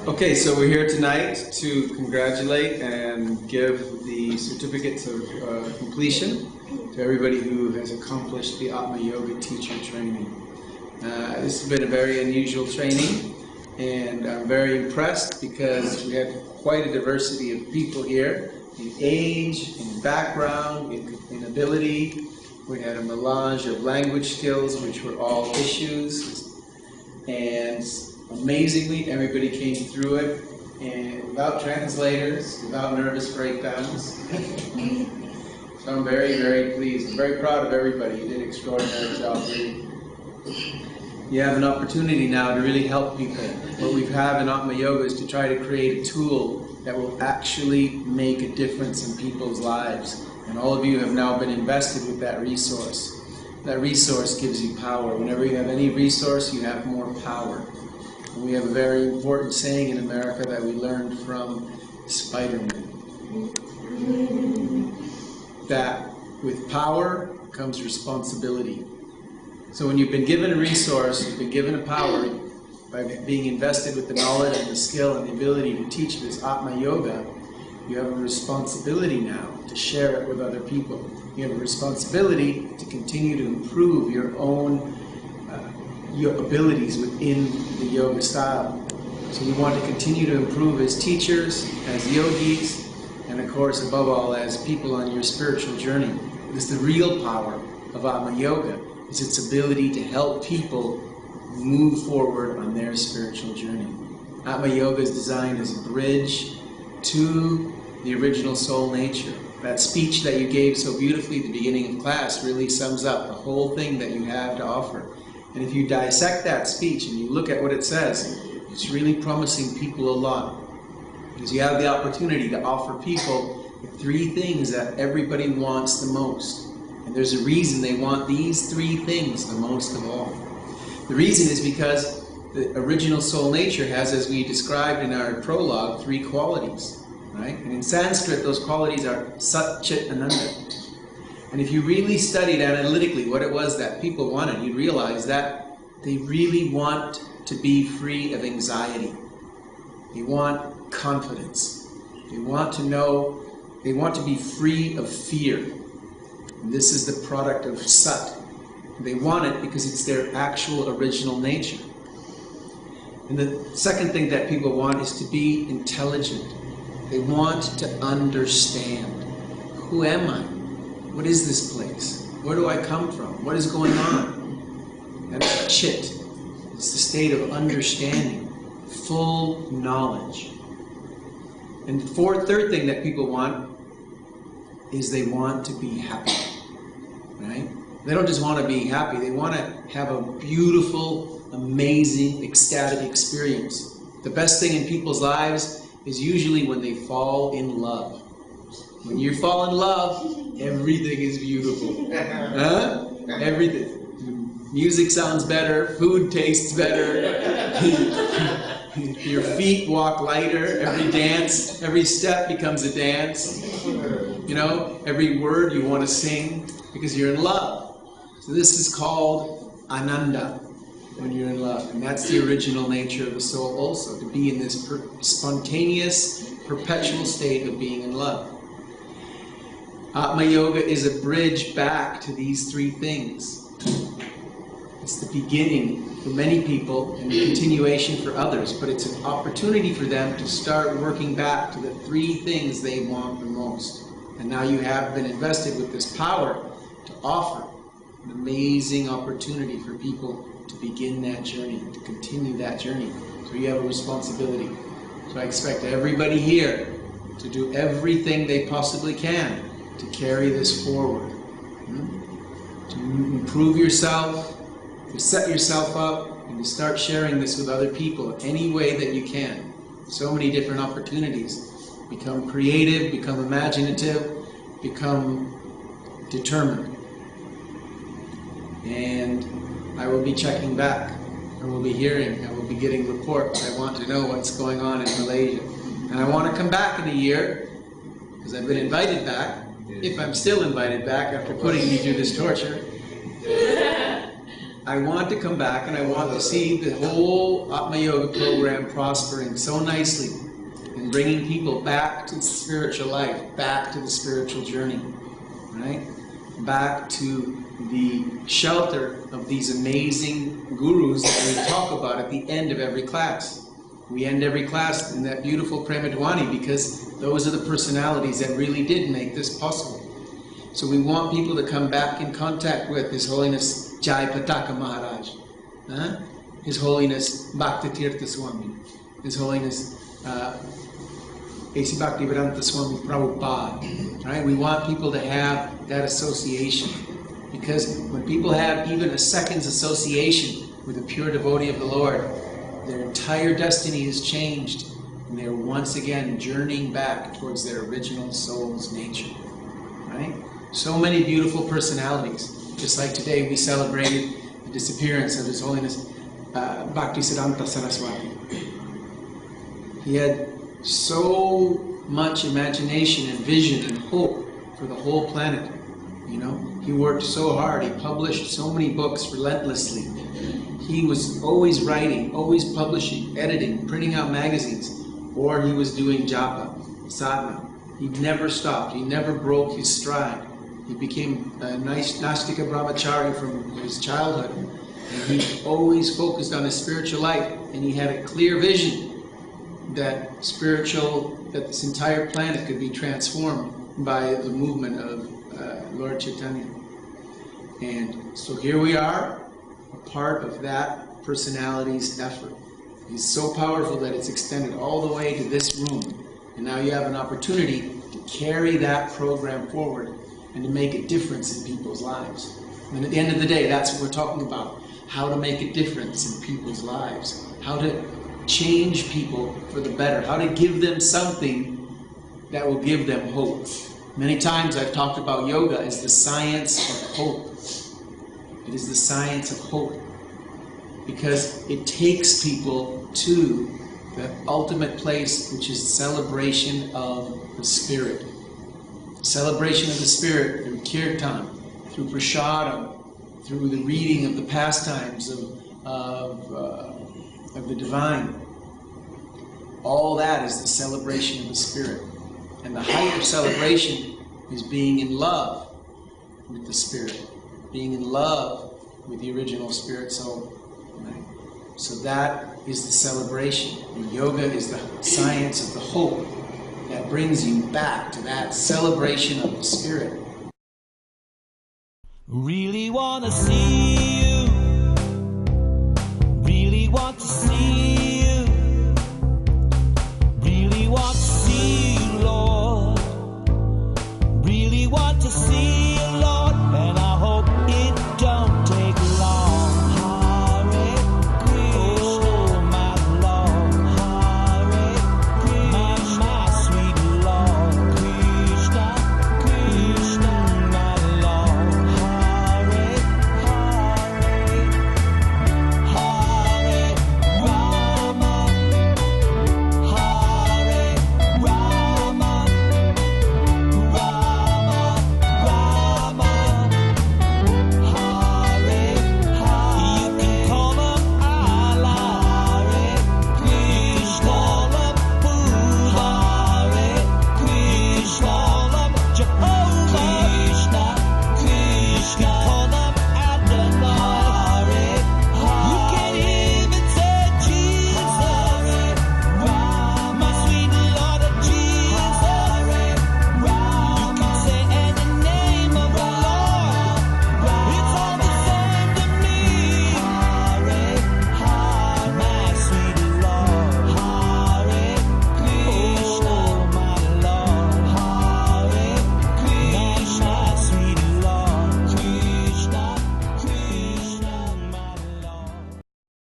Okay, so we're here tonight to congratulate and give the certificates of completion to everybody who has accomplished the Atma Yoga Teacher Training. This has been a very unusual training, and I'm very impressed because we had quite a diversity of people here in age, in background, in ability. We had a melange of language skills, which were all issues, and amazingly, everybody came through it, and without translators, without nervous breakdowns. So I'm very, very pleased. I'm very proud of everybody. You did an extraordinary job, really. You have an opportunity now to really help people. What we have in Atma Yoga is to try to create a tool that will actually make a difference in people's lives. And all of you have now been invested with that resource. That resource gives you power. Whenever you have any resource, you have more power. And we have a very important saying in America that we learned from Spider-Man. That with power comes responsibility. So when you've been given a resource, you've been given a power by being invested with the knowledge and the skill and the ability to teach this Atma Yoga, you have a responsibility now to share it with other people. You have a responsibility to continue to improve your own your abilities within the yoga style. So we want to continue to improve as teachers, as yogis, and of course, above all, as people on your spiritual journey. Because the real power of Atma Yoga is its ability to help people move forward on their spiritual journey. Atma Yoga is designed as a bridge to the original soul nature. That speech that you gave so beautifully at the beginning of class really sums up the whole thing that you have to offer. And if you dissect that speech and you look at what it says, it's really promising people a lot. Because you have the opportunity to offer people the three things that everybody wants the most. And there's a reason they want these three things the most of all. The reason is because the original soul nature has, as we described in our prologue, three qualities. Right? And in Sanskrit, those qualities are Sat, Chit, Ananda. And if you really studied analytically what it was that people wanted, you'd realize that they really want to be free of anxiety. They want confidence. They want to know, they want to be free of fear. And this is the product of Sat. They want it because it's their actual original nature. And the second thing that people want is to be intelligent. They want to understand. Who am I? What is this place? Where do I come from? What is going on? That's Chit. It's the state of understanding, full knowledge. And the third thing that people want is they want to be happy. Right? They don't just want to be happy. They want to have a beautiful, amazing, ecstatic experience. The best thing in people's lives is usually when they fall in love. When you fall in love, everything is beautiful. Huh? Everything. Music sounds better, food tastes better, your feet walk lighter, every dance, every step becomes a dance. You know, every word you want to sing because you're in love. So this is called Ananda. When you're in love. And that's the original nature of the soul also, to be in this spontaneous, perpetual state of being in love. Atma Yoga is a bridge back to these three things. It's the beginning for many people and the continuation for others, but it's an opportunity for them to start working back to the three things they want the most. And now you have been invested with this power to offer an amazing opportunity for people to begin that journey, to continue that journey. So you have a responsibility. So I expect everybody here to do everything they possibly can to carry this forward. To improve yourself, to set yourself up, and to start sharing this with other people any way that you can. So many different opportunities. Become creative, become imaginative, become determined. And I will be checking back. I will be hearing. I will be getting reports. I want to know what's going on in Malaysia. And I want to come back in a year, because I've been invited back, if I'm still invited back after putting me through this torture. I want to come back and I want to see the whole Atma Yoga program prospering so nicely and bringing people back to the spiritual life, back to the spiritual journey, right? Back to the shelter of these amazing gurus that we talk about at the end of every class. We end every class in that beautiful Premadwani because those are the personalities that really did make this possible. So we want people to come back in contact with His Holiness Jai Pataka Maharaj, His Holiness Bhakti Tirtha Swami, His Holiness A.C. Bhaktivedanta Swami Prabhupada. Right? We want people to have that association, because when people have even a second's association with a pure devotee of the Lord, their entire destiny is changed, and they're once again journeying back towards their original soul's nature. Right? So many beautiful personalities. Just like today we celebrated the disappearance of His Holiness Bhaktisiddhanta Saraswati. He had so much imagination and vision and hope for the whole planet. You know, he worked so hard. He published so many books relentlessly. He was always writing, always publishing, editing, printing out magazines, or he was doing japa, sadhana. He never stopped. He never broke his stride. He became a nice Nastika brahmachari from his childhood. And he always focused on his spiritual life, and he had a clear vision that this entire planet could be transformed by the movement of Lord Chaitanya. And so here we are, a part of that personality's effort. He's so powerful that it's extended all the way to this room. And now you have an opportunity to carry that program forward and to make a difference in people's lives. And at the end of the day, that's what we're talking about. How to make a difference in people's lives. How to change people for the better. How to give them something that will give them hope. Many times I've talked about yoga as the science of hope. It is the science of hope, because it takes people to the ultimate place, which is celebration of the Spirit. Celebration of the Spirit through kirtan, through prasadam, through the reading of the pastimes of the divine. All that is the celebration of the Spirit. And the height of celebration is being in love with the Spirit, being in love with the original Spirit soul. Right? So that is the celebration. And yoga is the science of the hope that brings you back to that celebration of the Spirit. Really wanna see